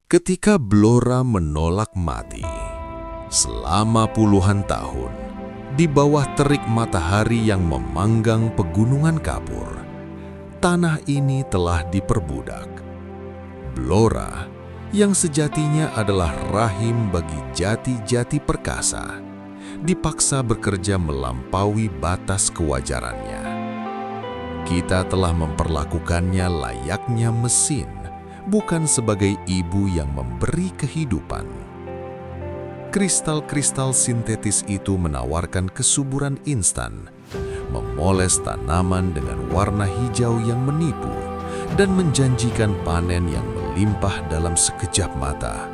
Ketika Blora menolak mati selama puluhan tahun di bawah terik matahari yang memanggang pegunungan kapur, tanah ini telah diperbudak. Blora yang sejatinya adalah rahim bagi jati-jati perkasa, dipaksa bekerja melampaui batas kewajarannya. Kita telah memperlakukannya layaknya mesin, bukan sebagai ibu yang memberi kehidupan. Kristal-kristal sintetis itu menawarkan kesuburan instan, memoles tanaman dengan warna hijau yang menipu, dan menjanjikan panen yang melimpah dalam sekejap mata.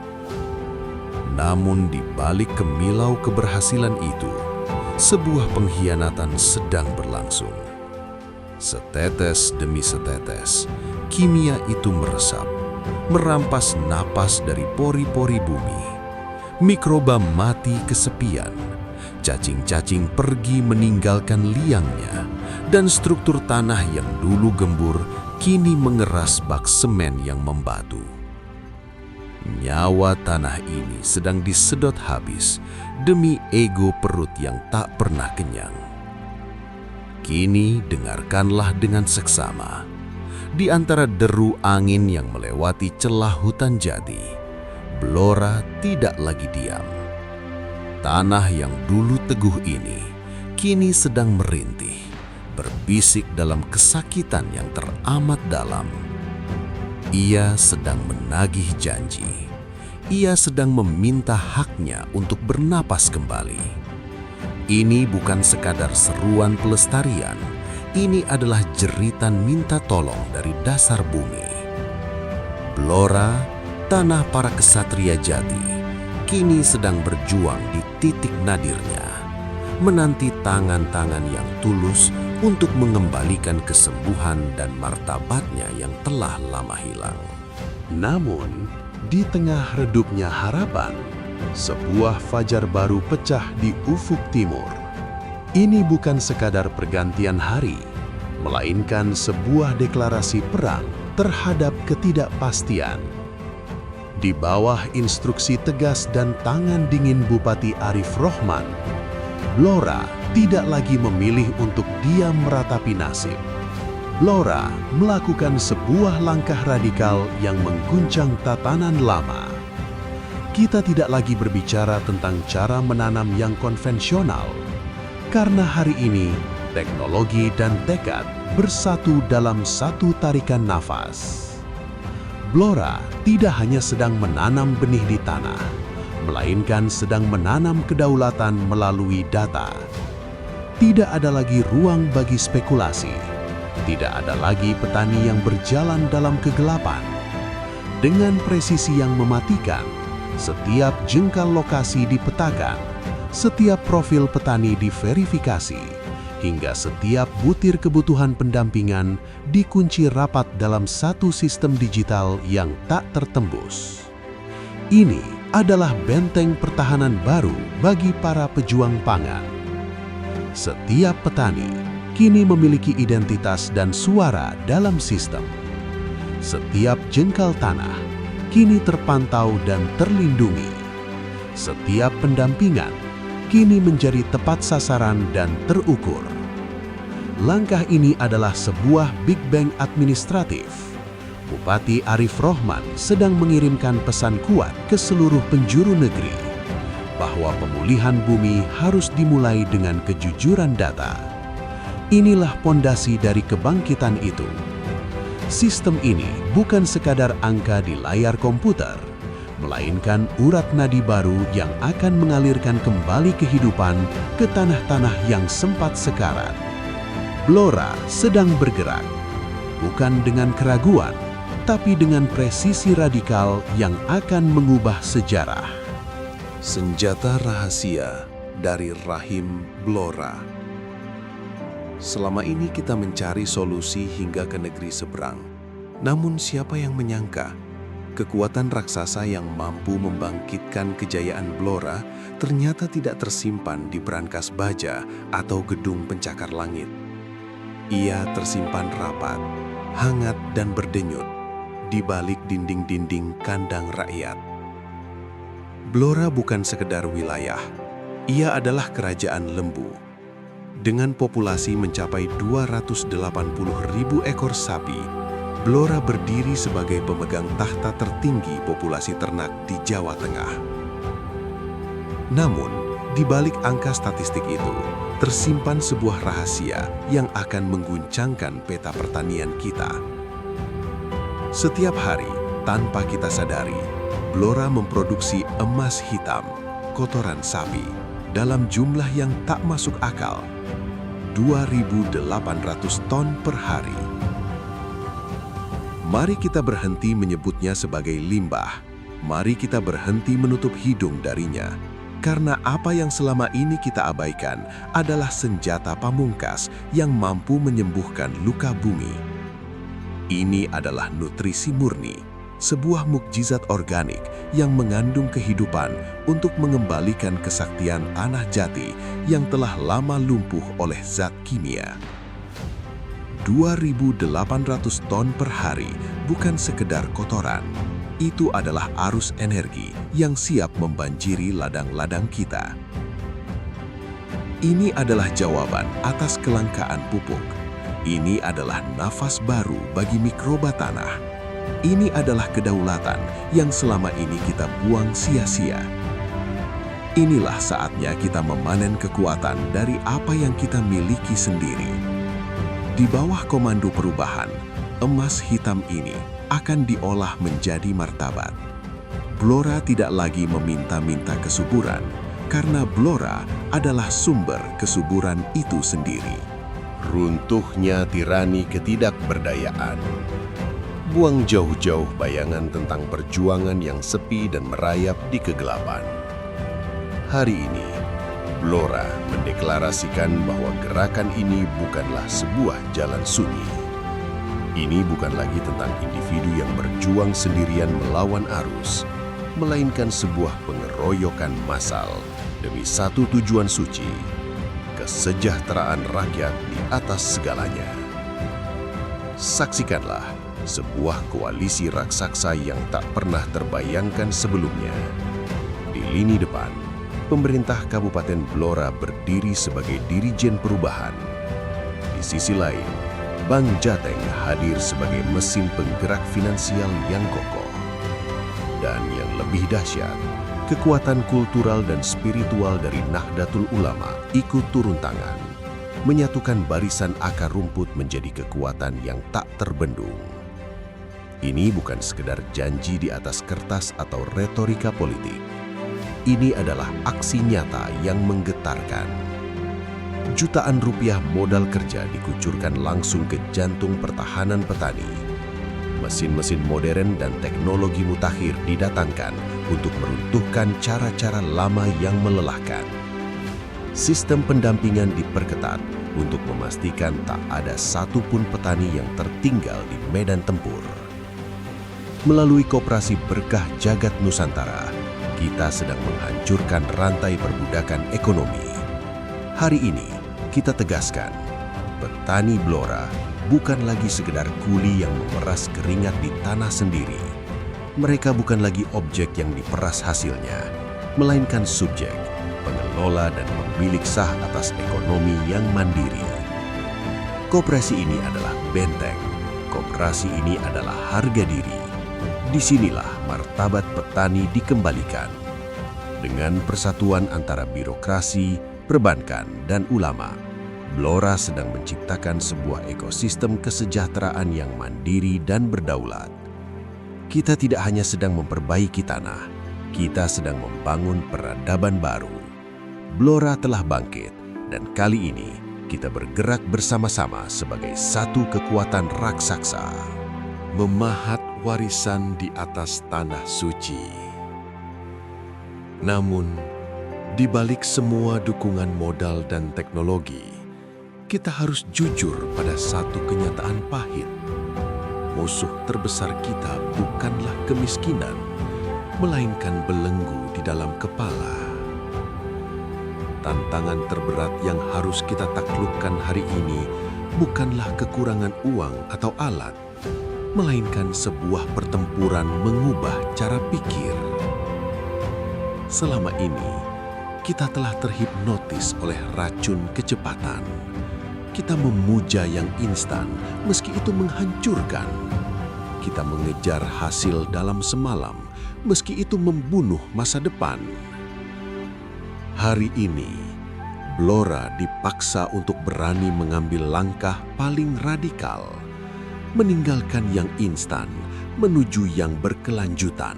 Namun di balik kemilau keberhasilan itu, sebuah pengkhianatan sedang berlangsung. Setetes demi setetes, kimia itu meresap, merampas napas dari pori-pori bumi. Mikroba mati kesepian, cacing-cacing pergi meninggalkan liangnya, dan struktur tanah yang dulu gembur kini mengeras bak semen yang membatu. Nyawa tanah ini sedang disedot habis demi ego perut yang tak pernah kenyang. Kini dengarkanlah dengan seksama. Di antara deru angin yang melewati celah hutan jati, Blora tidak lagi diam. Tanah yang dulu teguh ini kini sedang merintih, berbisik dalam kesakitan yang teramat dalam. Ia sedang menagih janji. Ia sedang meminta haknya untuk bernapas kembali. Ini bukan sekadar seruan pelestarian. Ini adalah jeritan minta tolong dari dasar bumi. Blora, tanah para kesatria jati, kini sedang berjuang di titik nadirnya, menanti tangan-tangan yang tulus untuk mengembalikan kesembuhan dan martabatnya yang telah lama hilang. Namun, di tengah redupnya harapan, sebuah fajar baru pecah di ufuk timur. Ini bukan sekadar pergantian hari, melainkan sebuah deklarasi perang terhadap ketidakpastian. Di bawah instruksi tegas dan tangan dingin Bupati Arif Rohman, Blora tidak lagi memilih untuk diam meratapi nasib. Blora melakukan sebuah langkah radikal yang mengguncang tatanan lama. Kita tidak lagi berbicara tentang cara menanam yang konvensional, karena hari ini teknologi dan tekad bersatu dalam satu tarikan nafas. Blora tidak hanya sedang menanam benih di tanah, melainkan sedang menanam kedaulatan melalui data. Tidak ada lagi ruang bagi spekulasi. Tidak ada lagi petani yang berjalan dalam kegelapan. Dengan presisi yang mematikan, setiap jengkal lokasi dipetakan, setiap profil petani diverifikasi, hingga setiap butir kebutuhan pendampingan dikunci rapat dalam satu sistem digital yang tak tertembus. Ini adalah benteng pertahanan baru bagi para pejuang pangan. Setiap petani kini memiliki identitas dan suara dalam sistem. Setiap jengkal tanah kini terpantau dan terlindungi. Setiap pendampingan kini menjadi tepat sasaran dan terukur. Langkah ini adalah sebuah Big Bang administratif. Bupati Arif Rohman sedang mengirimkan pesan kuat ke seluruh penjuru negeri bahwa pemulihan bumi harus dimulai dengan kejujuran data. Inilah pondasi dari kebangkitan itu. Sistem ini bukan sekadar angka di layar komputer, melainkan urat nadi baru yang akan mengalirkan kembali kehidupan ke tanah-tanah yang sempat sekarat. Blora sedang bergerak, bukan dengan keraguan, tapi dengan presisi radikal yang akan mengubah sejarah. Senjata rahasia dari rahim Blora. Selama ini kita mencari solusi hingga ke negeri seberang. Namun siapa yang menyangka kekuatan raksasa yang mampu membangkitkan kejayaan Blora ternyata tidak tersimpan di brankas baja atau gedung pencakar langit. Ia tersimpan rapat, hangat dan berdenyut di balik dinding-dinding kandang rakyat. Blora bukan sekedar wilayah, ia adalah kerajaan lembu. Dengan populasi mencapai 280.000 ekor sapi, Blora berdiri sebagai pemegang tahta tertinggi populasi ternak di Jawa Tengah. Namun, di balik angka statistik itu, tersimpan sebuah rahasia yang akan mengguncangkan peta pertanian kita. Setiap hari, tanpa kita sadari, Blora memproduksi emas hitam, kotoran sapi, dalam jumlah yang tak masuk akal, 2.800 ton per hari. Mari kita berhenti menyebutnya sebagai limbah. Mari kita berhenti menutup hidung darinya. Karena apa yang selama ini kita abaikan adalah senjata pamungkas yang mampu menyembuhkan luka bumi. Ini adalah nutrisi murni, sebuah mukjizat organik yang mengandung kehidupan untuk mengembalikan kesaktian tanah jati yang telah lama lumpuh oleh zat kimia. 2.800 ton per hari bukan sekedar kotoran. Itu adalah arus energi yang siap membanjiri ladang-ladang kita. Ini adalah jawaban atas kelangkaan pupuk. Ini adalah nafas baru bagi mikroba tanah. Ini adalah kedaulatan yang selama ini kita buang sia-sia. Inilah saatnya kita memanen kekuatan dari apa yang kita miliki sendiri. Di bawah komando perubahan, emas hitam ini akan diolah menjadi martabat. Blora tidak lagi meminta-minta kesuburan, karena Blora adalah sumber kesuburan itu sendiri. Runtuhnya tirani ketidakberdayaan. Buang jauh-jauh bayangan tentang perjuangan yang sepi dan merayap di kegelapan. Hari ini, Blora mendeklarasikan bahwa gerakan ini bukanlah sebuah jalan sunyi. Ini bukan lagi tentang individu yang berjuang sendirian melawan arus, melainkan sebuah pengeroyokan massal demi satu tujuan suci, kesejahteraan rakyat di atas segalanya. Saksikanlah sebuah koalisi raksasa yang tak pernah terbayangkan sebelumnya. Di lini depan, pemerintah Kabupaten Blora berdiri sebagai dirijen perubahan. Di sisi lain, Bank Jateng hadir sebagai mesin penggerak finansial yang kokoh. Dan yang lebih dahsyat, kekuatan kultural dan spiritual dari Nahdlatul Ulama ikut turun tangan, menyatukan barisan akar rumput menjadi kekuatan yang tak terbendung. Ini bukan sekedar janji di atas kertas atau retorika politik. Ini adalah aksi nyata yang menggetarkan. Jutaan rupiah modal kerja dikucurkan langsung ke jantung pertahanan petani. Mesin-mesin modern dan teknologi mutakhir didatangkan untuk meruntuhkan cara-cara lama yang melelahkan. Sistem pendampingan diperketat untuk memastikan tak ada satupun petani yang tertinggal di medan tempur. Melalui Koperasi Berkah Jagat Nusantara, kita sedang menghancurkan rantai perbudakan ekonomi. Hari ini, kita tegaskan, petani Blora bukan lagi sekedar kuli yang memeras keringat di tanah sendiri. Mereka bukan lagi objek yang diperas hasilnya, melainkan subjek, pengelola dan pemilik sah atas ekonomi yang mandiri. Koperasi ini adalah benteng, koperasi ini adalah harga diri. Disinilah martabat petani dikembalikan. Dengan persatuan antara birokrasi, perbankan, dan ulama, Blora sedang menciptakan sebuah ekosistem kesejahteraan yang mandiri dan berdaulat. Kita tidak hanya sedang memperbaiki tanah, kita sedang membangun peradaban baru. Blora telah bangkit, dan kali ini kita bergerak bersama-sama sebagai satu kekuatan raksasa. Memahat warisan di atas tanah suci. Namun, di balik semua dukungan modal dan teknologi, kita harus jujur pada satu kenyataan pahit. Musuh terbesar kita bukanlah kemiskinan, melainkan belenggu di dalam kepala. Tantangan terberat yang harus kita taklukkan hari ini bukanlah kekurangan uang atau alat, melainkan sebuah pertempuran mengubah cara pikir. Selama ini, kita telah terhipnotis oleh racun kecepatan. Kita memuja yang instan, meski itu menghancurkan. Kita mengejar hasil dalam semalam, meski itu membunuh masa depan. Hari ini, Blora dipaksa untuk berani mengambil langkah paling radikal, meninggalkan yang instan menuju yang berkelanjutan.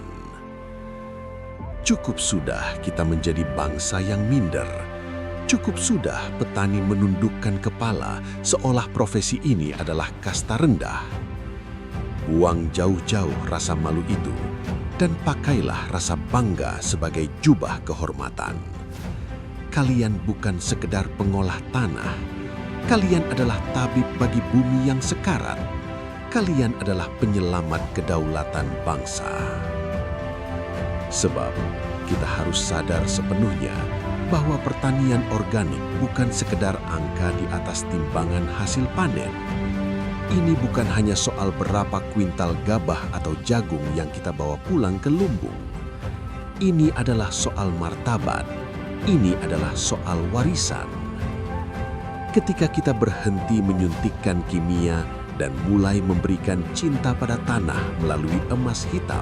Cukup sudah kita menjadi bangsa yang minder. Cukup sudah petani menundukkan kepala seolah profesi ini adalah kasta rendah. Buang jauh-jauh rasa malu itu dan pakailah rasa bangga sebagai jubah kehormatan. Kalian bukan sekedar pengolah tanah. Kalian adalah tabib bagi bumi yang sekarat. Kalian adalah penyelamat kedaulatan bangsa. Sebab kita harus sadar sepenuhnya bahwa pertanian organik bukan sekedar angka di atas timbangan hasil panen. Ini bukan hanya soal berapa kuintal gabah atau jagung yang kita bawa pulang ke lumbung. Ini adalah soal martabat. Ini adalah soal warisan. Ketika kita berhenti menyuntikkan kimia dan mulai memberikan cinta pada tanah melalui emas hitam,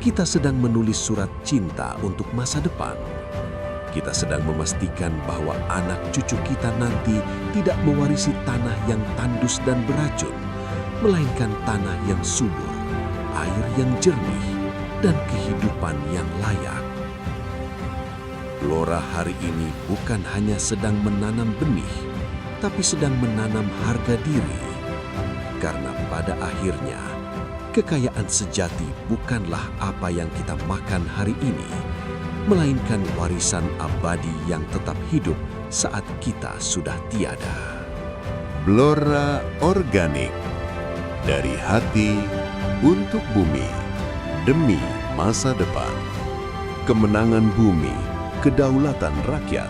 kita sedang menulis surat cinta untuk masa depan. Kita sedang memastikan bahwa anak cucu kita nanti tidak mewarisi tanah yang tandus dan beracun, melainkan tanah yang subur, air yang jernih, dan kehidupan yang layak. Blora hari ini bukan hanya sedang menanam benih, tapi sedang menanam harga diri. Karena pada akhirnya, kekayaan sejati bukanlah apa yang kita makan hari ini, melainkan warisan abadi yang tetap hidup saat kita sudah tiada. Blora Organik, dari hati untuk bumi, demi masa depan. Kemenangan bumi, kedaulatan rakyat.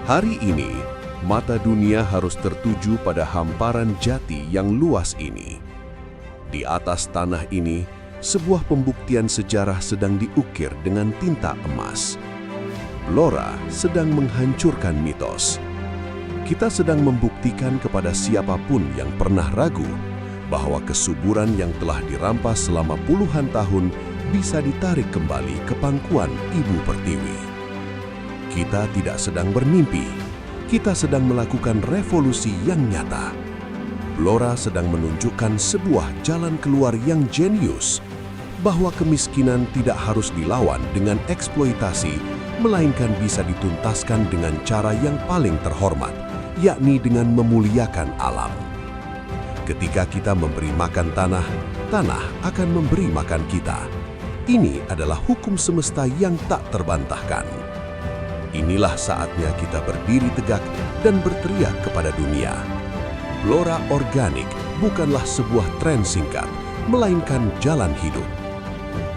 Hari ini, mata dunia harus tertuju pada hamparan jati yang luas ini. Di atas tanah ini, sebuah pembuktian sejarah sedang diukir dengan tinta emas. Blora sedang menghancurkan mitos. Kita sedang membuktikan kepada siapapun yang pernah ragu bahwa kesuburan yang telah dirampas selama puluhan tahun bisa ditarik kembali ke pangkuan Ibu Pertiwi. Kita tidak sedang bermimpi, kita sedang melakukan revolusi yang nyata. Blora sedang menunjukkan sebuah jalan keluar yang jenius, bahwa kemiskinan tidak harus dilawan dengan eksploitasi, melainkan bisa dituntaskan dengan cara yang paling terhormat, yakni dengan memuliakan alam. Ketika kita memberi makan tanah, tanah akan memberi makan kita. Ini adalah hukum semesta yang tak terbantahkan. Inilah saatnya kita berdiri tegak dan berteriak kepada dunia. Blora Organik bukanlah sebuah tren singkat, melainkan jalan hidup.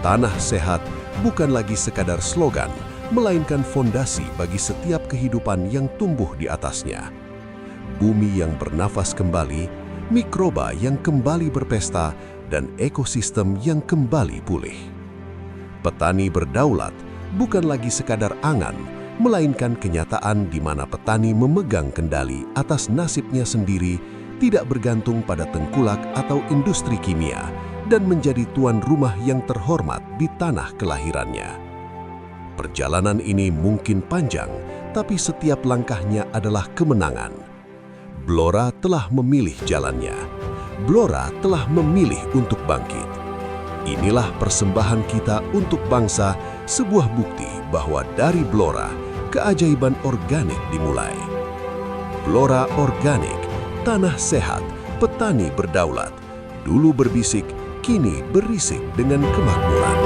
Tanah sehat bukan lagi sekadar slogan, melainkan fondasi bagi setiap kehidupan yang tumbuh di atasnya. Bumi yang bernafas kembali, mikroba yang kembali berpesta, dan ekosistem yang kembali pulih. Petani berdaulat bukan lagi sekadar angan, melainkan kenyataan di mana petani memegang kendali atas nasibnya sendiri, tidak bergantung pada tengkulak atau industri kimia, dan menjadi tuan rumah yang terhormat di tanah kelahirannya. Perjalanan ini mungkin panjang, tapi setiap langkahnya adalah kemenangan. Blora telah memilih jalannya. Blora telah memilih untuk bangkit. Inilah persembahan kita untuk bangsa, sebuah bukti bahwa dari Blora, keajaiban organik dimulai. Blora Organik, tanah sehat, petani berdaulat. Dulu berbisik, kini berisik dengan kemakmuran.